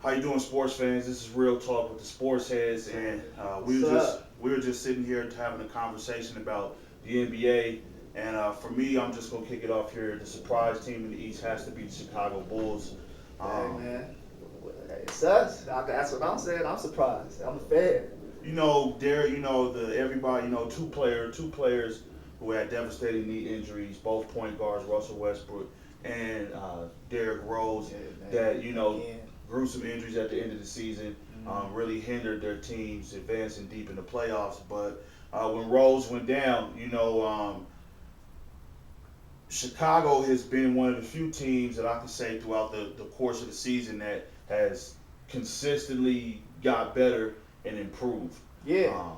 How you doing, sports fans? This is Real Talk with the Sports Heads, and What's up? we were just sitting here having a conversation about the NBA. And for me, I'm just gonna kick it off here. The surprise team in the East has to be the Chicago Bulls. Hey Um, man, it's us. That's what I'm saying. I'm surprised. I'm a fan. there, the everybody, two players who had devastating knee injuries, both point guards, Russell Westbrook and Derrick Rose, Yeah, man. that Again. gruesome injuries at the end of the season Mm, really hindered their teams advancing deep in the playoffs. But when Rose went down, Chicago has been one of the few teams that I can say throughout the course of the season that has consistently got better and improved. yeah. Um,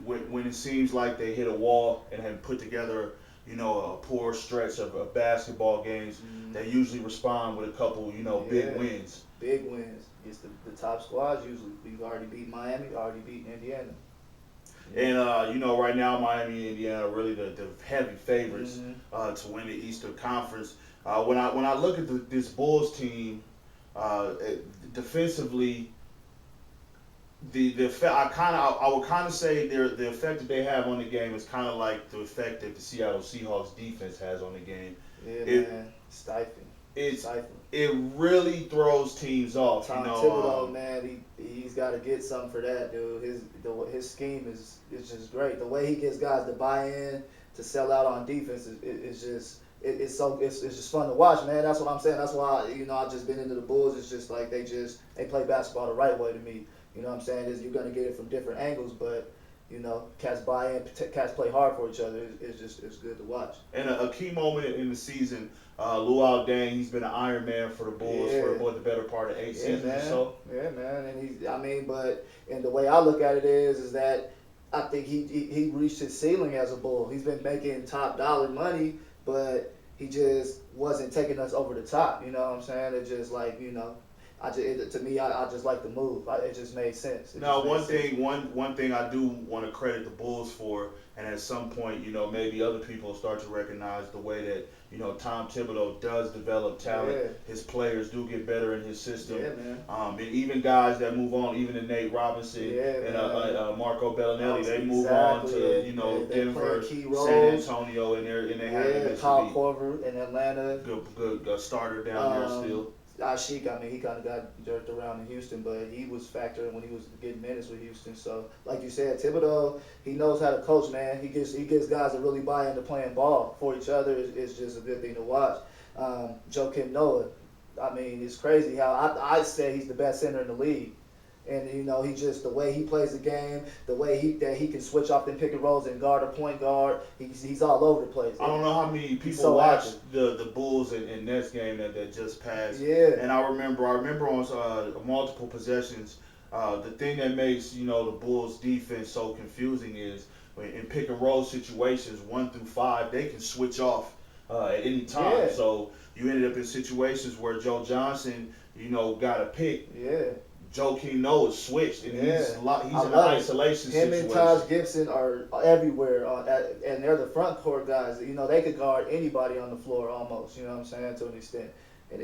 when it seems like they hit a wall and have put together, a poor stretch of basketball games, Mm, they usually respond with a couple, big yeah. wins. Big wins. It's the top squads usually. We've already beat Miami. Already beaten Indiana. Yeah. And right now Miami and Indiana are really the heavy favorites Mm-hmm. to win the Eastern Conference. When I look at this Bulls team, defensively, the effect I would kind of say the effect that they have on the game is kind of like the effect that the Seattle Seahawks defense has on the game. Yeah, It man. Stifling. it's Stifling. it really throws teams off. Tom Thibodeau, man, he's got to get something for that, dude. His scheme is just great. The way he gets guys to buy in, to sell out on defense is just it's just fun to watch, man. That's what I'm saying. That's why I've just been into the Bulls. It's just like they play basketball the right way to me. You know what I'm saying? Is you're gonna get it from different angles, but cats buy in, cats play hard for each other. It's good to watch. And a key moment in the season, Luol Deng, he's been an Iron Man for the Bulls for Yeah. what the better part of 8 seasons or Man. so. Yeah, man. And the way I look at it is that I think he reached his ceiling as a Bull. He's been making top dollar money, but he just wasn't taking us over the top. You know what I'm saying? It just like to me, I just like the move. It just made sense. It Now, just made sense. one thing I do want to credit the Bulls for, and at some point, maybe other people start to recognize the way that Tom Thibodeau does develop talent. Yeah, His players do get better in his system, yeah, man. and even guys that move on, even the Nate Robinson Yeah, and man. Marco Bellinelli, they move on Exactly, to and they Denver, playing key San roles. Antonio, and they haven't Yeah, missed a Kyle beat. Korver in Atlanta. Good starter down there Um, still. Sheik, I mean, he kind of got jerked around in Houston, but he was factoring when he was getting minutes with Houston. So, like you said, Thibodeau, he knows how to coach, man. He gets guys to really buy into playing ball for each other. It's just a good thing to watch. Joakim Noah, I mean, it's crazy how I say he's the best center in the league. And he just the way he plays the game, the way he can switch off them pick and rolls and guard a point guard. He's all over the place. I don't know how many He's people so watched active. the Bulls and Nets game that just passed. Yeah, And I remember on multiple possessions, the thing that makes the Bulls defense so confusing is in pick and roll situations 1 through 5 they can switch off at any time. yeah, So you ended up in situations where Joe Johnson got a pick. yeah. Joakim Noah switched and Yeah, he's I in an love it. isolation Him and situation. Taj Gibson are everywhere, and they're the front court guys. They could guard anybody on the floor almost. You know what I'm saying, to an extent. And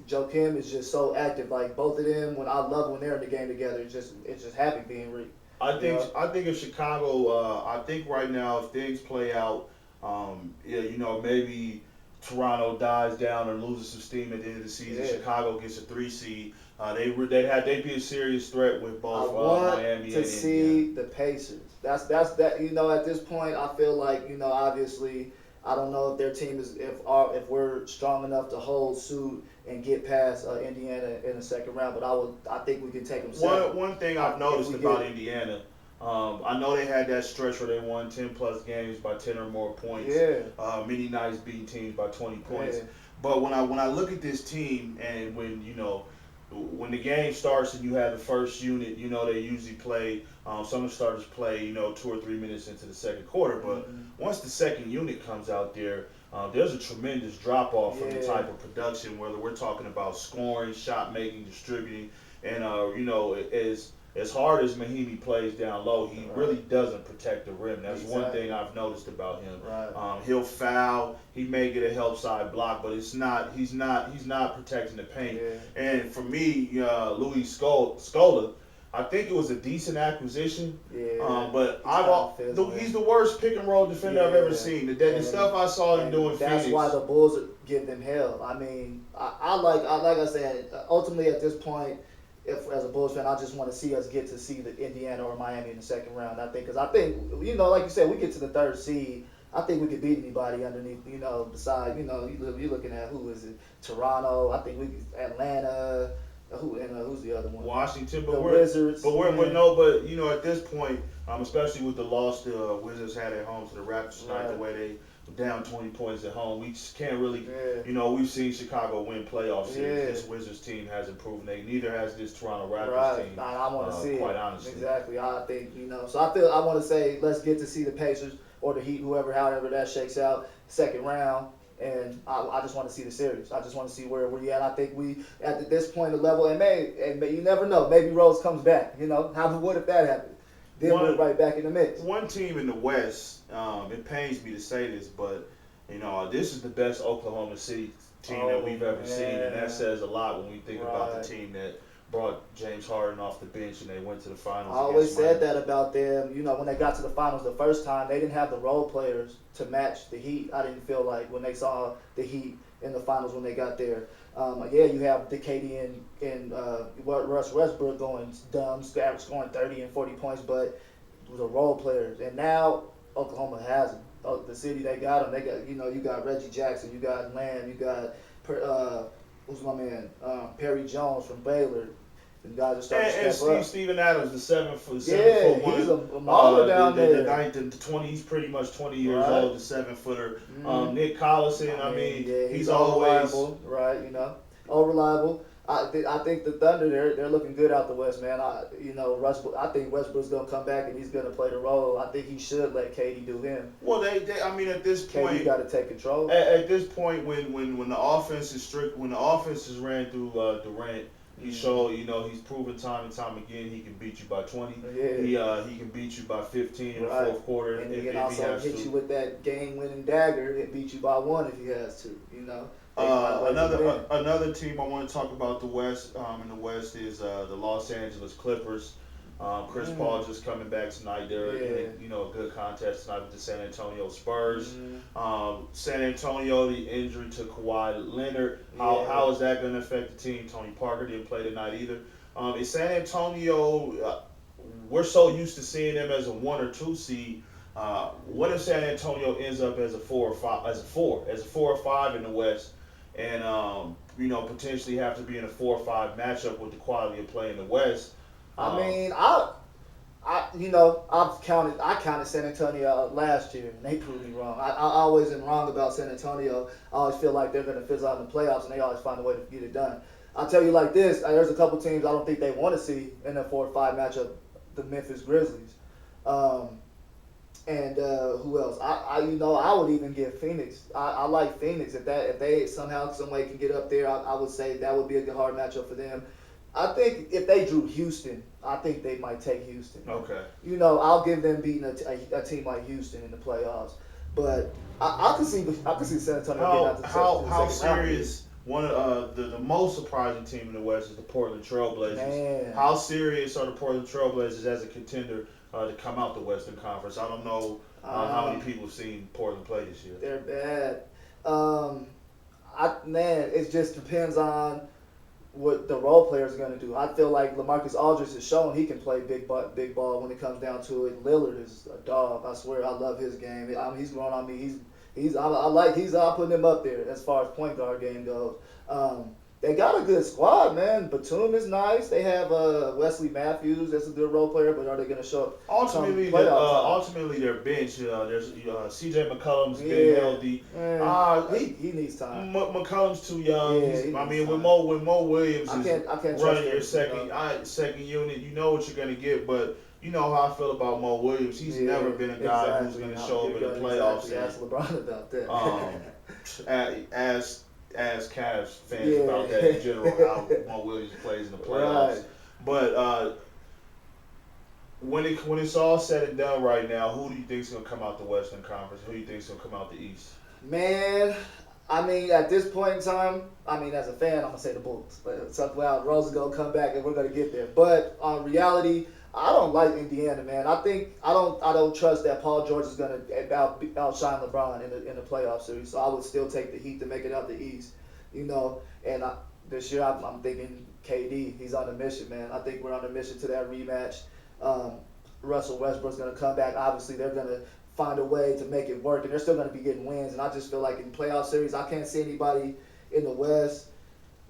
Joe Kim is just so active. Like both of them, I love when they're in the game together. It's just happy being Reed. I You think know? I think if Chicago, I think right now if things play out, yeah, maybe Toronto dies down and loses some steam at the end of the season. Yeah. Chicago gets a 3 seed. They'd be a serious threat with I both want Miami to and Indiana. see the Pacers. That's that. At this point, I feel like obviously, I don't know if their team is if we're strong enough to hold suit and get past Indiana in the second round. But I think we can take them second. One thing I've If noticed we about get Indiana, I know they had that stretch where they won 10 plus games by 10 or more points. yeah, Many nights beating teams by 20 points. yeah, But when I look at this team and when the game starts and you have the first unit, they usually play. Some of the starters play, 2 or 3 minutes into the second quarter. But hmm once the second unit comes out there, there's a tremendous drop off from the yeah, type of production, whether we're talking about scoring, shot making, distributing, and as as hard as Mahimi plays down low, he Right. really doesn't protect the rim. That's one Exactly. thing I've noticed about him. Right. He'll foul. He may get a help side block, but it's not. He's not protecting the paint. Yeah. And for me, Louis Scola, I think it was a decent acquisition. Yeah. But He's he's the worst pick and roll defender I've ever Yeah. seen. The stuff I saw him And doing, that's Phoenix. why the Bulls give them hell. I mean, like I said, ultimately at this point, if as a Bulls fan, I just want to see us get to see the Indiana or Miami in the second round. Because I think like you said, we get to the third seed. I think we could beat anybody underneath. Beside you're looking at who is it? Toronto. I think Atlanta. Who's the other one? Washington, but the Wizards. But at this point, especially with the loss the Wizards had at home to the Raptors tonight, Right. the way they were down 20 points at home, we just can't really. Yeah. We've seen Chicago win playoff series. Yeah. This Wizards team hasn't proven neither has this Toronto Raptors Right. team. I want to see it. Quite honestly. Exactly. I think So I want to say let's get to see the Pacers or the Heat, however that shakes out, second round. And I just want to see the series. I just want to see where we're at. I think we at this point of level, and you never know. Maybe Rose comes back. What if that happens? Then we're right back in the mix. One team in the West. It pains me to say this, but this is the best Oklahoma City team that we've ever seen, and that says a lot when we think about the team that brought James Harden off the bench and they went to the finals. I always said that about them. When they got to the finals the first time, they didn't have the role players to match the Heat. I didn't feel like when they saw the Heat in the finals when they got there. You have the KD and Russ Westbrook going dumb, scoring 30 and 40 points, but the role players. And now Oklahoma has them. The city they got them. They got you got Reggie Jackson, you got Lamb, you got who's my man? Perry Jones from Baylor. The guys are starting to step up. Steven Adams, the 7'1". He's a mauler down there. The 20, he's pretty much 20 years old, the 7-footer. Mm-hmm. Nick Collison, he's always reliable, right? All reliable. I think the Thunder they're looking good out the West, man. I think Westbrook's gonna come back and he's gonna play the role. I think he should let KD do him. Well, at this point, KD got to take control. At this point, when the offense is when the offense is ran through Durant, he showed he's proven time and time again he can beat you by 20. Yeah. He can beat you by 15 in the fourth quarter. And he can also hit you with that game-winning dagger and beat you by 1 if he has to. Another team I want to talk about the West. In the West is the Los Angeles Clippers. Chris Paul just coming back tonight. They're in a good contest tonight with the San Antonio Spurs. San Antonio, the injury to Kawhi Leonard. How is that going to affect the team? Tony Parker didn't play tonight either. In San Antonio, we're so used to seeing them as a 1 or 2 seed. What if San Antonio ends up as a 4 or 5 in the West, and potentially have to be in a 4 or 5 matchup with the quality of play in the West? I counted San Antonio out last year, and they proved me wrong. I always am wrong about San Antonio. I always feel like they're going to fizzle out in the playoffs, and they always find a way to get it done. I'll tell you like this: there's a couple teams I don't think they want to see in a 4 or 5 matchup. The Memphis Grizzlies, and who else? I would even give Phoenix. I like Phoenix if they somehow some way can get up there. I would say that would be a hard matchup for them. I think if they drew Houston, I think they might take Houston. Okay. I'll give them beating a team like Houston in the playoffs. But I could see San Antonio getting out to how the second round. serious? One of the most surprising team in the West is the Portland Trailblazers. Man. How serious are the Portland Trailblazers as a contender to come out the Western Conference? I don't know how many people have seen Portland play this year. They're bad. It just depends on what the role players are going to do. I feel like LaMarcus Aldridge has shown he can play big ball when it comes down to it. Lillard is a dog. I swear, I love his game. He's grown on me. I'm putting him up there as far as point guard game goes. They got a good squad, man. Batum is nice. They have Wesley Matthews. That's a good role player, but are they going to show up? Ultimately, their bench. There's C.J. McCollum's been healthy. He needs time. McCollum's too young. With Mo Williams is running your second unit, you know what you're going to get, but you know how I feel about Mo Williams. He's never been a guy who's going to show up in the playoffs. Ask LeBron about that. As Cavs fans about that in general, how Mo Williams plays in the playoffs. Right. But when it's all said and done right now, who do you think is gonna come out the Western Conference? Who do you think is gonna come out the East? Man, I mean, at this point in time, I mean, as a fan, I'm gonna say the Bulls. But something well, Rose is gonna come back, and we're gonna get there. But on reality, I don't like Indiana, man. I don't trust that Paul George is gonna outshine LeBron in the playoff series. So I would still take the Heat to make it out the East, you know. And this year, I'm thinking KD. He's on a mission, man. I think we're on a mission to that rematch. Um, Russell Westbrook's gonna come back. Obviously, they're gonna find a way to make it work, and they're still going to be getting wins. And I just feel like in playoff series, I can't see anybody in the West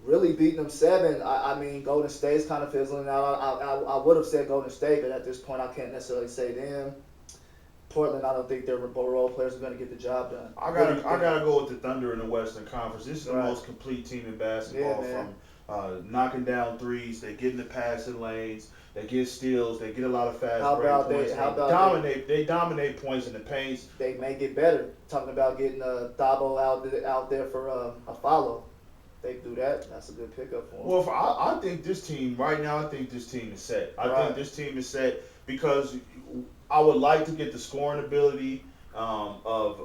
really beating them seven. I mean, Golden State's kind of fizzling out. I would have said Golden State, but at this point, I can't necessarily say them. Portland, I don't think their role players are going to get the job done. I gotta go with the Thunder in the Western Conference. This is the Right. most complete team in basketball. Yeah, man. From knocking down threes, they get in the passing lanes, they get steals, they get a lot of fast How break about points. They dominate points in the paints. They may get better. Talking about getting Thabo out there for a follow. They do that. That's a good pickup for them. Well, I think this team right now. I think this team is set. I Right. think this team is set because I would like to get the scoring ability of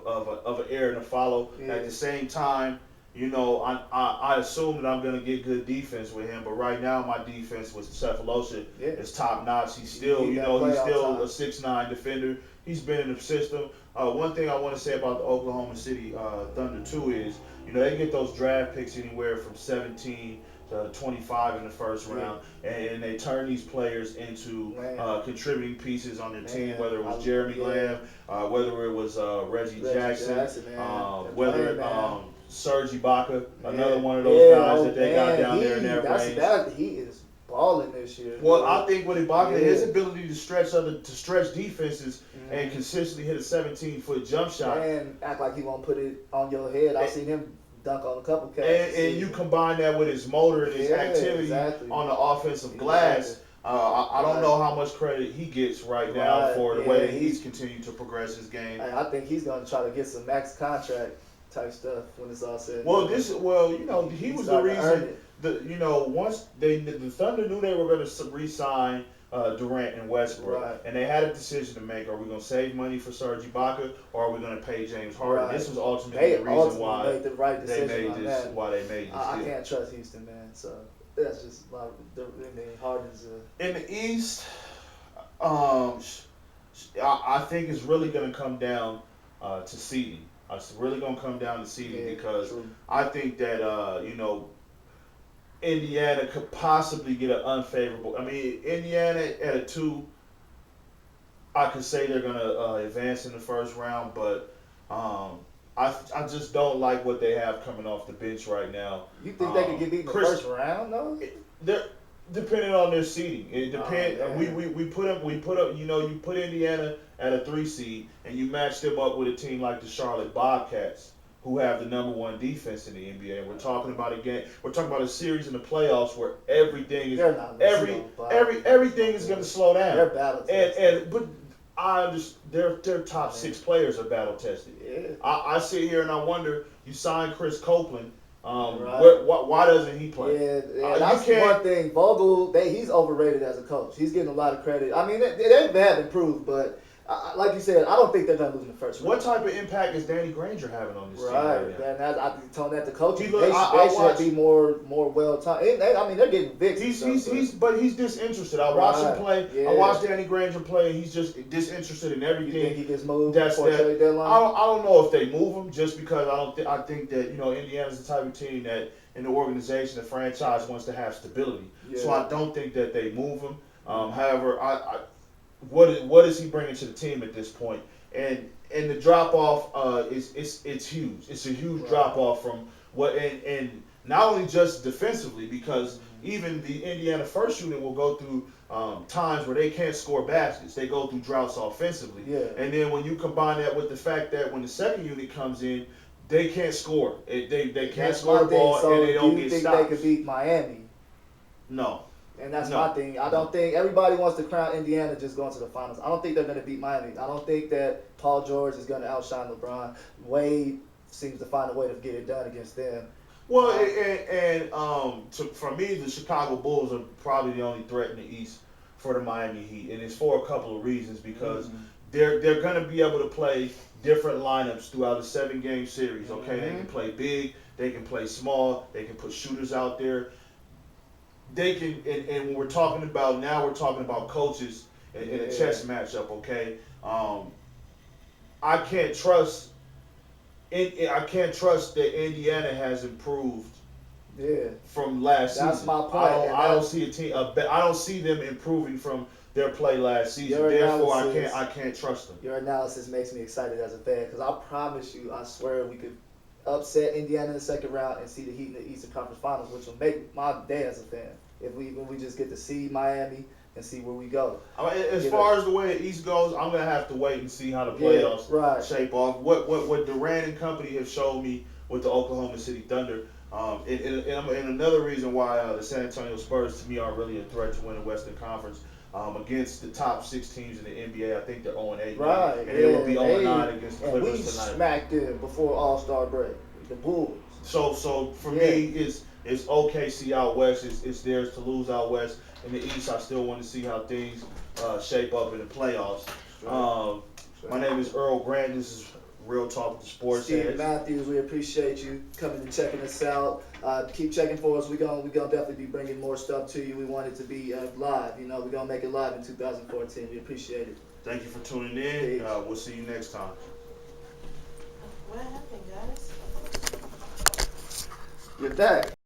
an Aaron to follow. Yeah. At the same time, I assume that I'm gonna get good defense with him. But right now, my defense with Cephalosha Yeah. is top notch. He's still, need that he's playoff still time. a 6'9" defender. He's been in the system. One thing I want to say about the Oklahoma City Thunder too is, they get those draft picks anywhere from 17 to 25 in the first round, and they turn these players into contributing pieces on their team, whether it was Jeremy Lamb, whether it was Reggie Jackson, whether Serge Ibaka, another one of those guys that they got down there in that range. He is balling this year. Well, I think with Ibaka, his ability to stretch defenses and consistently hit a 17-foot jump shot, and act like he won't put it on your head. I've seen him dunk on a couple catches. and you combine that with his motor and his activity on the offensive glass. I don't know how much credit he gets right now for the way that he's continued to progress his game. I think he's going to try to get some max contract type stuff when it's all said. He was the reason. Once the Thunder knew they were going to re-sign Durant and Westbrook, and they had a decision to make: are we going to save money for Serge Ibaka, or are we going to pay James Harden? This was ultimately the reason why made the right they decision made this. Why they made this? I can't trust Houston, man. So that's just Harden's. In the East, I think it's really going to come down to seeding. It's really going to come down to seeding because I think that Indiana could possibly get an unfavorable. I mean, Indiana at a 2, I could say they're going to advance in the first round, but I just don't like what they have coming off the bench right now. You think they could get beat in the first round, though? They're depending on their seeding. It depends. We put up. You put Indiana at a 3 seed, and you match them up with a team like the Charlotte Bobcats, who have the number 1 defense in the NBA. We're talking about a series in the playoffs where everything is everything is going to slow down. They're battle tested. But I understand their top 6 players are battle tested. Yeah. I sit here and I wonder. You signed Chris Copeland. Why doesn't he play? Yeah, that's one thing. Vogel, he's overrated as a coach. He's getting a lot of credit. I mean, they have improved, but like you said, I don't think they're going to lose in the first round. What type of impact is Danny Granger having on this team right now? And I told that to coaches. They should be more well timed. I mean, they're getting big. He's disinterested. I watched him play. Yeah. I watched Danny Granger play, and he's just disinterested in everything. You think he gets moved before trade deadline? I don't know if they move him just because I think that Indiana's the type of team that in the organization, the franchise wants to have stability. Yeah. So I don't think that they move him. However, what is he bringing to the team at this point? And the drop off it's huge. It's a huge drop off from what and not only just defensively because even the Indiana first unit will go through times where they can't score baskets. They go through droughts offensively. Yeah. And then when you combine that with the fact that when the second unit comes in, they can't score. They can't score the ball and they don't get stops. Do you think they could beat Miami? No. And that's my thing. I don't think everybody wants to crown Indiana just going to the finals. I don't think they're going to beat Miami. I don't think that Paul George is going to outshine LeBron. Wade seems to find a way to get it done against them. Well, for me, the Chicago Bulls are probably the only threat in the East for the Miami Heat, and it's for a couple of reasons because they're going to be able to play different lineups throughout a 7-game series. Okay, they can play big, they can play small, they can put shooters out there. They can, and when we're talking about now, we're talking about coaches in a chess matchup. Okay, I can't trust. I can't trust that Indiana has improved. Yeah. From last season. That's my point. I don't see a team. I don't see them improving from their play last season. Therefore, I can't trust them. Your analysis makes me excited as a fan because I promise you, I swear we could upset Indiana in the second round and see the Heat in the Eastern Conference Finals, which will make my day as a fan. When we just get to see Miami and see where we go. I mean, as far as the way the East goes, I'm gonna have to wait and see how the playoffs shape off. What Durant and company have showed me with the Oklahoma City Thunder. And another reason why the San Antonio Spurs to me are really a threat to win the Western Conference against the top 6 teams in the NBA. I think they're 0-8. Right. And they will be 0-9 against the Clippers tonight. We smacked them before All-Star break. The Bulls. So for me, it's OKC out west. It's theirs to lose out west. In the East, I still want to see how things shape up in the playoffs. My name is Earl Grant. This is Real Talk with the Sports Steve Matthews, we appreciate you coming and checking us out. Keep checking for us. We're gonna definitely be bringing more stuff to you. We want it to be live. You know, we're gonna make it live in 2014. We appreciate it. Thank you for tuning in. We'll see you next time. What happened, guys? You're back.